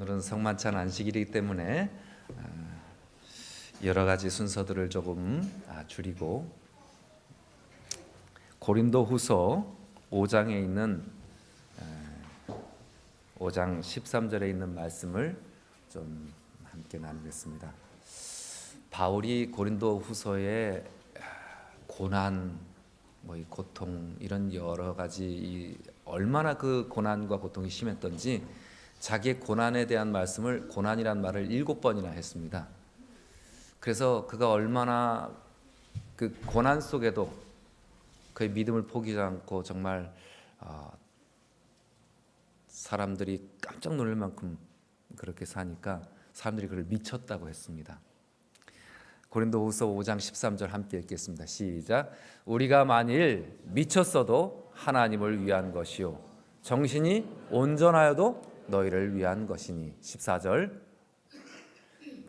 오늘은 성만찬 안식일이기 때문에 여러 가지 순서들을 조금 줄이고 고린도후서 5장에 있는 5장 13절에 있는 말씀을 좀 함께 나누겠습니다. 바울이 고린도후서에 고난, 이 고통 이런 여러 가지 얼마나 그 고난과 고통이 심했던지 자기의 고난에 대한 말씀을 고난이란 말을 7번이나 했습니다. 그래서 그가 얼마나 그 고난 속에도 그의 믿음을 포기하지 않고 정말 사람들이 깜짝 놀랄 만큼 그렇게 사니까 사람들이 그를 미쳤다고 했습니다. 고린도후서 5장 13절 함께 읽겠습니다. 시작. 우리가 만일 미쳤어도 하나님을 위한 것이요 정신이 온전하여도 너희를 위한 것이니. 14절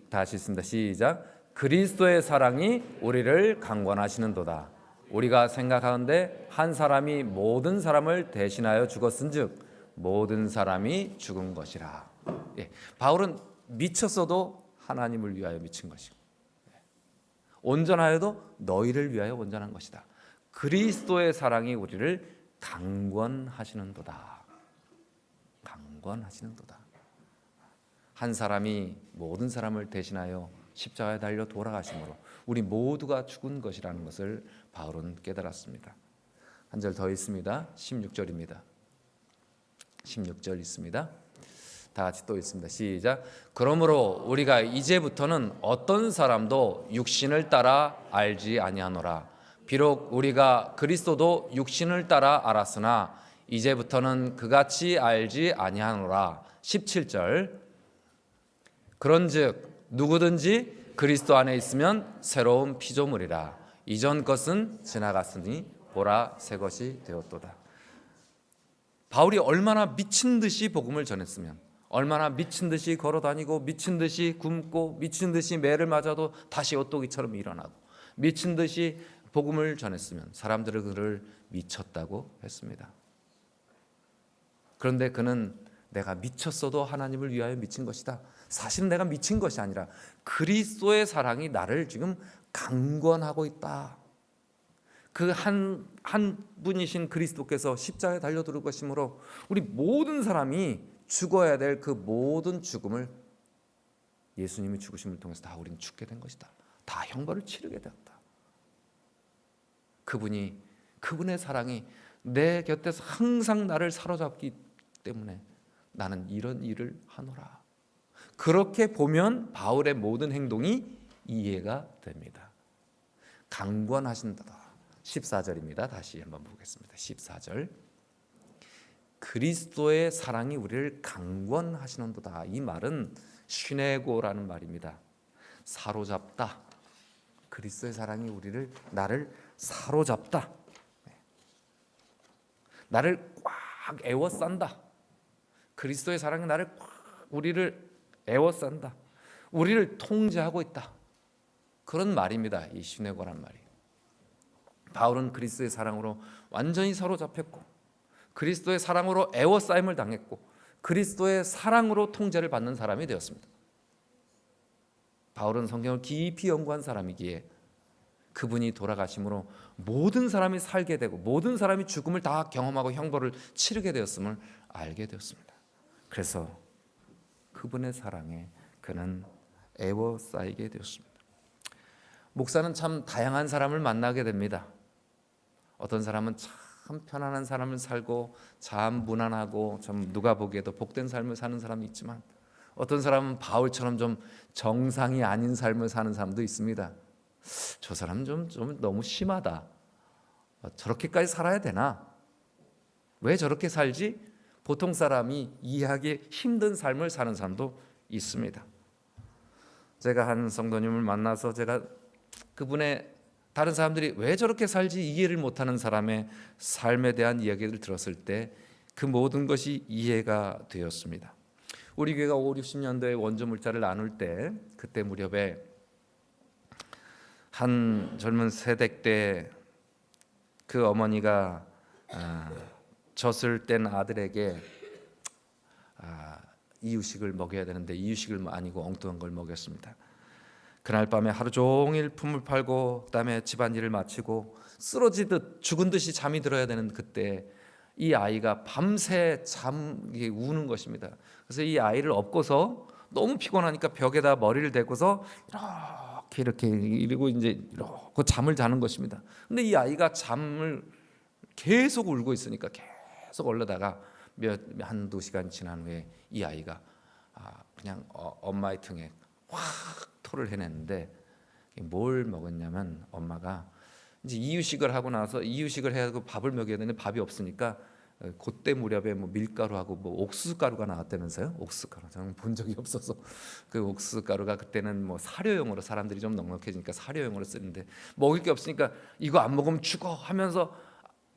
다시 읽습니다. 시작. 그리스도의 사랑이 우리를 강권하시는도다. 우리가 생각하는데 한 사람이 모든 사람을 대신하여 죽었은즉 모든 사람이 죽은 것이라. 바울은 미쳤어도 하나님을 위하여 미친 것이고 온전하여도 너희를 위하여 온전한 것이다. 그리스도의 사랑이 우리를 강권하시는도다. 강권하시는도다. 한 사람이 모든 사람을 대신하여 십자가에 달려 돌아가심으로 우리 모두가 죽은 것이라는 것을 바울은 깨달았습니다. 한 절 더 있습니다. 16절입니다. 16절 있습니다. 다 같이 또 있습니다. 시작. 그러므로 우리가 이제부터는 어떤 사람도 육신을 따라 알지 아니하노라. 비록 우리가 그리스도도 육신을 따라 알았으나 이제부터는 그같이 알지 아니하노라. 17절. 그런즉 누구든지 그리스도 안에 있으면 새로운 피조물이라. 이전 것은 지나갔으니 보라 새 것이 되었도다. 바울이 얼마나 미친 듯이 복음을 전했으면, 얼마나 미친 듯이 걸어다니고 미친 듯이 굶고 미친 듯이 매를 맞아도 다시 오토기처럼 일어나고 미친 듯이 복음을 전했으면 사람들은 그를 미쳤다고 했습니다. 그런데 그는 내가 미쳤어도 하나님을 위하여 미친 것이다. 사실은 내가 미친 것이 아니라 그리스도의 사랑이 나를 지금 강권하고 있다. 그 한 분이신 그리스도께서 십자가에 달려 들어가심으로 우리 모든 사람이 죽어야 될 그 모든 죽음을 예수님이 죽으심을 통해서 다 우리는 죽게 된 것이다. 다 형벌을 치르게 되었다. 그분의 사랑이 내 곁에서 항상 나를 사로잡기 때문에 나는 이런 일을 하노라. 그렇게 보면 바울의 모든 행동이 이해가 됩니다. 강권하신다. 14절입니다. 다시 한번 보겠습니다. 14절. 그리스도의 사랑이 우리를 강권하시는도다. 이 말은 슈네고라는 말입니다. 사로잡다. 그리스도의 사랑이 나를 사로잡다. 나를 꽉 에워싼다. 그리스도의 사랑이 우리를 에워싼다. 우리를 통제하고 있다. 그런 말입니다. 이 슈네고란 말이. 바울은 그리스도의 사랑으로 완전히 사로잡혔고 그리스도의 사랑으로 에워싸임을 당했고 그리스도의 사랑으로 통제를 받는 사람이 되었습니다. 바울은 성경을 깊이 연구한 사람이기에 그분이 돌아가심으로 모든 사람이 살게 되고 모든 사람이 죽음을 다 경험하고 형벌을 치르게 되었음을 알게 되었습니다. 그래서 그분의 사랑에 그는 에워싸이게 되었습니다. 목사는 참 다양한 사람을 만나게 됩니다. 어떤 사람은 참 편안한 삶을 살고 참 무난하고 좀 누가 보기에도 복된 삶을 사는 사람이 있지만 어떤 사람은 바울처럼 좀 정상이 아닌 삶을 사는 사람도 있습니다. 저 사람은 좀 너무 심하다. 저렇게까지 살아야 되나? 왜 저렇게 살지? 보통 사람이 이해하기 힘든 삶을 사는 사람도 있습니다. 제가 한 성도님을 만나서 제가 그분의 다른 사람들이 왜 저렇게 살지 이해를 못하는 사람의 삶에 대한 이야기를 들었을 때 그 모든 것이 이해가 되었습니다. 우리 교회가 50, 60년도에 원조 물자를 나눌 때 그때 무렵에 한 젊은 세댁 때 그 어머니가 젖을 뗀 아들에게 이유식을 먹여야 되는데 이유식을 아니고 엉뚱한 걸 먹였습니다. 그날 밤에 하루 종일 품을 팔고 그다음에 집안일을 마치고 쓰러지듯 죽은 듯이 잠이 들어야 되는 그때 이 아이가 밤새 우는 것입니다. 그래서 이 아이를 업고서 너무 피곤하니까 벽에다 머리를 대고서 이렇게 이러고 이제 이러고 잠을 자는 것입니다. 근데 이 아이가 잠을 계속 울고 있으니까 계속 얼려다가 한두 시간 지난 후에 이 아이가 그냥 엄마의 등에 확 토를 해냈는데 뭘 먹었냐면 엄마가 이제 이유식을 하고 나서 이유식을 해야 하고 밥을 먹여야 되는데 밥이 없으니까 그때 무렵에 뭐 밀가루하고 뭐 옥수수가루가 나왔다면서요? 옥수수가루 저는 본 적이 없어서 그 옥수수가루가 그때는 뭐 사료용으로 사람들이 좀 넉넉해지니까 사료용으로 쓰는데 먹을 게 없으니까 이거 안 먹으면 죽어 하면서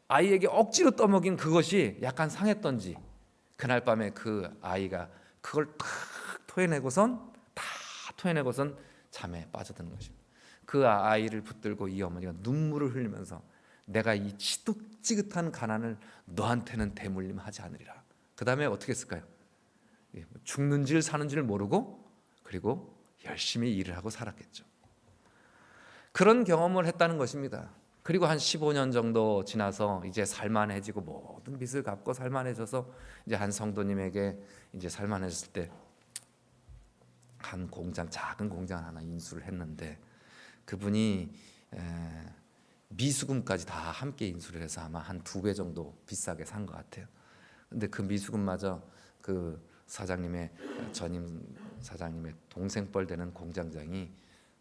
아이에게 억지로 떠먹인 그것이 약간 상했던지 그날 밤에 그 아이가 그걸 다 토해내고선 잠에 빠져드는 것입니다. 그 아이를 붙들고 이 어머니가 눈물을 흘리면서 내가 이 지긋지긋한 가난을 너한테는 대물림하지 않으리라. 그 다음에 어떻게 했을까요? 죽는지를 사는지를 모르고 그리고 열심히 일을 하고 살았겠죠. 그런 경험을 했다는 것입니다. 그리고 한 15년 정도 지나서 이제 살만해지고 모든 빚을 갚고 살만해져서 이제 한 성도님에게 이제 살만해졌을 때 한 공장, 작은 공장 하나 인수를 했는데 그분이 미수금까지 다 함께 인수를 해서 아마 한 2배 정도 비싸게 산 것 같아요. 근데 그 미수금마저 그 전임 사장님의 동생뻘 되는 공장장이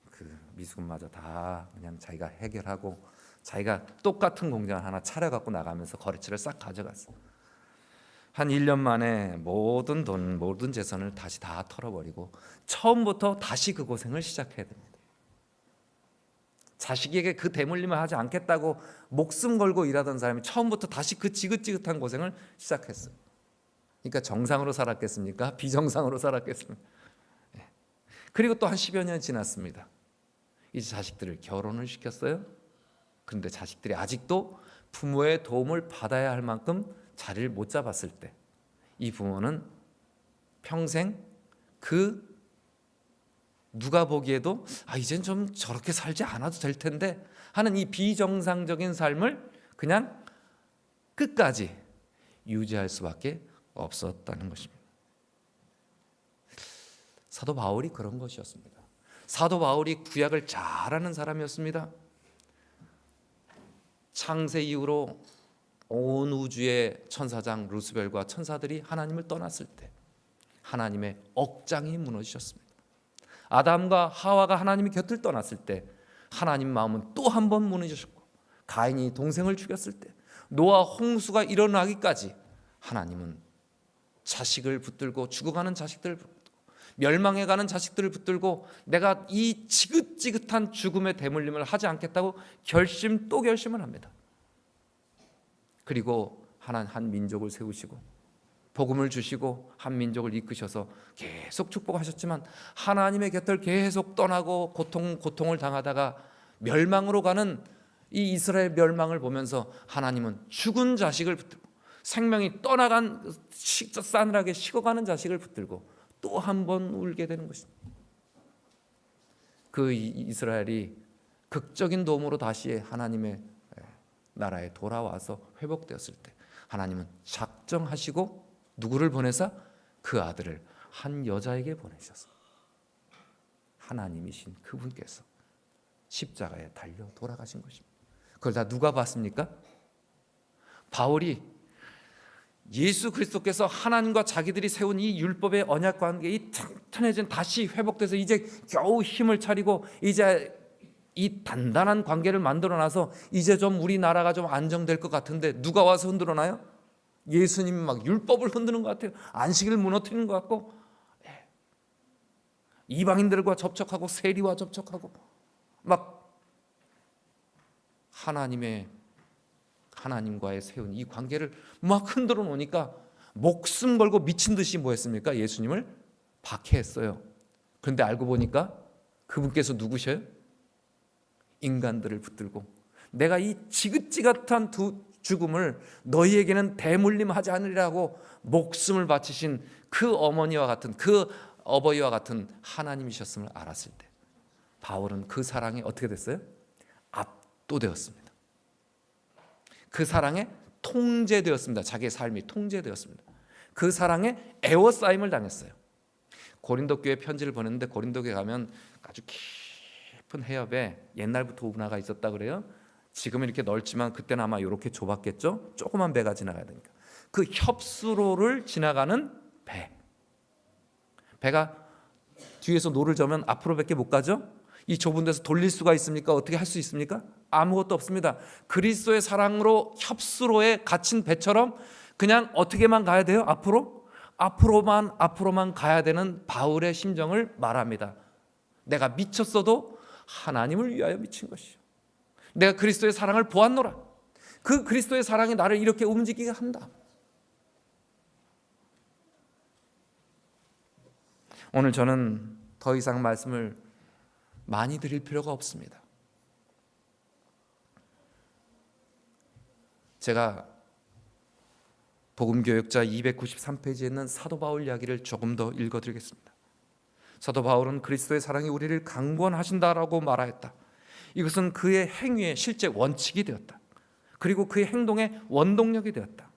그 미수금마저 다 그냥 자기가 해결하고 자기가 똑같은 공장 하나 차려갖고 나가면서 거래처를 싹 가져갔어. 한 1년 만에 모든 돈, 모든 재산을 다시 다 털어버리고 처음부터 다시 그 고생을 시작해야 됩니다. 자식에게 그 대물림을 하지 않겠다고 목숨 걸고 일하던 사람이 처음부터 다시 그 지긋지긋한 고생을 시작했어요. 그러니까 정상으로 살았겠습니까? 비정상으로 살았겠습니까? 그리고 또 한 10여 년이 지났습니다. 이제 자식들을 결혼을 시켰어요. 그런데 자식들이 아직도 부모의 도움을 받아야 할 만큼 자리를 못 잡았을 때 이 부모는 평생 누가 보기에도 이젠 좀 저렇게 살지 않아도 될 텐데 하는 이 비정상적인 삶을 그냥 끝까지 유지할 수밖에 없었다는 것입니다. 사도 바울이 그런 것이었습니다. 사도 바울이 구약을 잘 아는 사람이었습니다. 창세 이후로 온 우주의 천사장 루스벨과 천사들이 하나님을 떠났을 때 하나님의 억장이 무너지셨습니다. 아담과 하와가 하나님의 곁을 떠났을 때 하나님 마음은 또 한 번 무너지셨고 가인이 동생을 죽였을 때 노아 홍수가 일어나기까지 하나님은 자식을 붙들고 죽어가는 자식들을 붙들고 멸망해가는 자식들을 붙들고 내가 이 지긋지긋한 죽음의 대물림을 하지 않겠다고 또 결심을 합니다. 그리고 한 민족을 세우시고 복음을 주시고 한 민족을 이끄셔서 계속 축복하셨지만 하나님의 곁을 계속 떠나고 고통을 당하다가 멸망으로 가는 이 이스라엘 멸망을 보면서 하나님은 죽은 자식을 붙들고 생명이 떠나간 싸늘하게 식어가는 자식을 붙들고 또 한 번 울게 되는 것입니다. 그 이스라엘이 극적인 도움으로 다시 하나님의 나라에 돌아와서 회복되었을 때 하나님은 작정하시고 누구를 보내사 그 아들을 한 여자에게 보내셨어요. 하나님이신 그분께서 십자가에 달려 돌아가신 것입니다. 그걸 다 누가 봤습니까? 바울이 예수 그리스도께서 하나님과 자기들이 세운 이 율법의 언약 관계, 이 튼튼해진 다시 회복돼서 이제 겨우 힘을 차리고 이제 이 단단한 관계를 만들어놔서 이제 좀 우리나라가 좀 안정될 것 같은데 누가 와서 흔들어놔요? 예수님이 막 율법을 흔드는 것 같아요. 안식일을 무너뜨리는 것 같고 이방인들과 접촉하고 세리와 접촉하고 막 하나님과의 세운 이 관계를 막 흔들어 놓으니까 목숨 걸고 미친 듯이 뭐 했습니까? 예수님을 박해했어요. 그런데 알고 보니까 그분께서 누구셔요? 인간들을 붙들고 내가 이 지긋지긋한 죽음을 너희에게는 대물림하지 않으리라고 목숨을 바치신 그 어머니와 같은, 그 어버이와 같은 하나님이셨음을 알았을 때 바울은 그 사랑에 어떻게 됐어요? 압도되었습니다. 그 사랑에 통제되었습니다. 자기의 삶이 통제되었습니다. 그 사랑에 애워싸임을 당했어요. 고린도 교회 편지를 보냈는데, 고린도 교회 가면 아주 깊은 해협에 옛날부터 운하가 있었다 그래요. 지금은 이렇게 넓지만 그때는 아마 이렇게 좁았겠죠. 조그만 배가 지나가야 되니까. 그 협수로를 지나가는 배가 뒤에서 노를 저으면 앞으로밖에 못 가죠. 이 좁은 데서 돌릴 수가 있습니까? 어떻게 할 수 있습니까? 아무것도 없습니다. 그리스도의 사랑으로 협수로에 갇힌 배처럼 그냥 어떻게만 가야 돼요? 앞으로만 가야 되는 바울의 심정을 말합니다. 내가 미쳤어도 하나님을 위하여 미친 것이요, 내가 그리스도의 사랑을 보았노라. 그 그리스도의 사랑이 나를 이렇게 움직이게 한다. 오늘 저는 더 이상 말씀을 많이 드릴 필요가 없습니다. 제가 복음교역자 293페이지에 있는 사도 바울 이야기를 조금 더 읽어드리겠습니다. 사도 바울은 그리스도의 사랑이 우리를 강권하신다라고 말하였다. 이것은 그의 행위의 실제 원칙이 되었다. 그리고 그의 행동의 원동력이 되었다.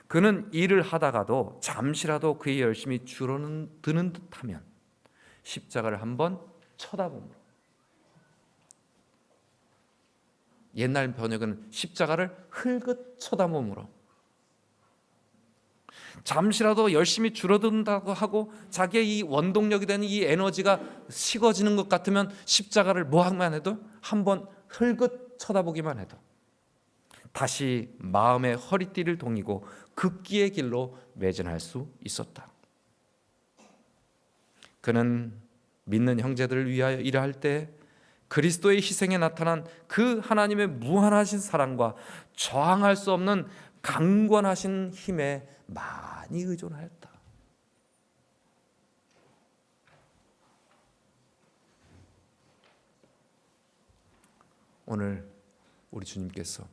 그는 일을 하다가도 잠시라도 그의 열심이 줄어드는 듯하면 십자가를 한번 쳐다보므로, 옛날 번역은 십자가를 흘끗 쳐다보므로, 잠시라도 열심히 줄어든다고 하고 자기의 이 원동력이 되는 이 에너지가 식어지는 것 같으면 십자가를 뭐 하기만 해도, 한번 흘끗 쳐다보기만 해도 다시 마음의 허리띠를 동이고 극기의 길로 매진할 수 있었다. 그는 믿는 형제들을 위하여 일할 때 그리스도의 희생에 나타난 그 하나님의 무한하신 사랑과 저항할 수 없는 강권하신 힘에 많이 의존하였다. 오늘 우리 주님께서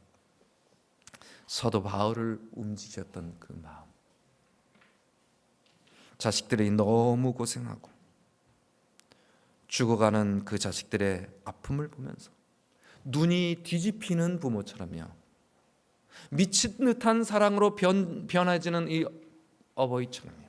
사도 바울을 움직였던 그 마음, 자식들이 너무 고생하고 죽어가는 그 자식들의 아픔을 보면서 눈이 뒤집히는 부모처럼요, 미친 듯한 사랑으로 변해지는 이 어버이처럼요,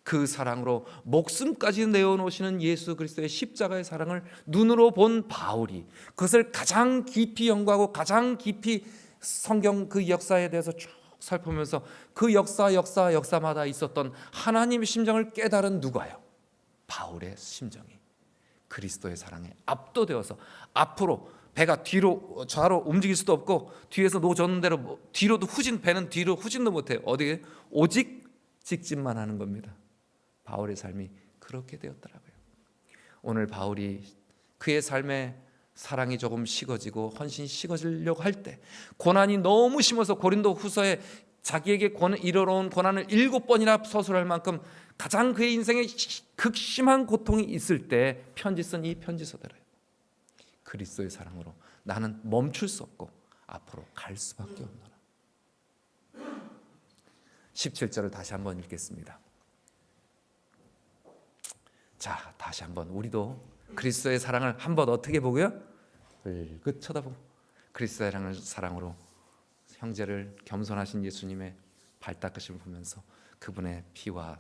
그 사랑으로 목숨까지 내어놓으시는 예수 그리스도의 십자가의 사랑을 눈으로 본 바울이 그것을 가장 깊이 연구하고 가장 깊이 성경 그 역사에 대해서 쭉 살펴보면서 그 역사마다 있었던 하나님의 심정을 깨달은 누가요? 바울의 심정이 그리스도의 사랑에 압도되어서 앞으로 배가 뒤로 좌로 움직일 수도 없고 뒤에서 노젓는 대로 뒤로도 배는 뒤로 후진도 못해요. 어디에? 오직 직진만 하는 겁니다. 바울의 삶이 그렇게 되었더라고요. 오늘 바울이 그의 삶에 사랑이 조금 식어지고 헌신이 식어지려고 할 때, 고난이 너무 심어서 고린도 후서에 자기에게 이르러온 고난을 7번이나 서술할 만큼 가장 그의 인생에 극심한 고통이 있을 때 편지 쓴 이 편지서들이에요. 그리스도의 사랑으로 나는 멈출 수 없고 앞으로 갈 수밖에 없노라. 17절을 다시 한번 읽겠습니다. 자, 다시 한번 우리도 그리스도의 사랑을 한번 어떻게 보고요? 흘끗 쳐다보고 그리스도의 사랑으로 형제를 겸손하신 예수님의 발닦으심을 보면서 그분의 피와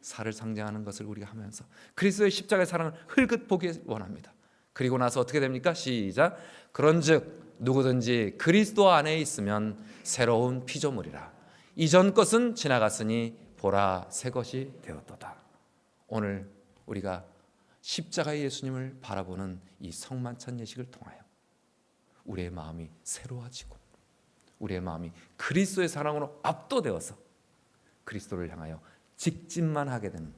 살을 상징하는 것을 우리가 하면서 그리스도의 십자가의 사랑을 흘끗 보기 원합니다. 그리고 나서 어떻게 됩니까? 시작. 그런즉 누구든지 그리스도 안에 있으면 새로운 피조물이라. 이전 것은 지나갔으니 보라 새 것이 되었도다. 오늘 우리가 십자가의 예수님을 바라보는 이 성만찬 예식을 통하여 우리의 마음이 새로워지고 우리의 마음이 그리스도의 사랑으로 압도되어서 그리스도를 향하여 직진만 하게 되는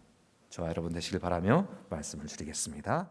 저와 여러분 되시길 바라며 말씀을 드리겠습니다.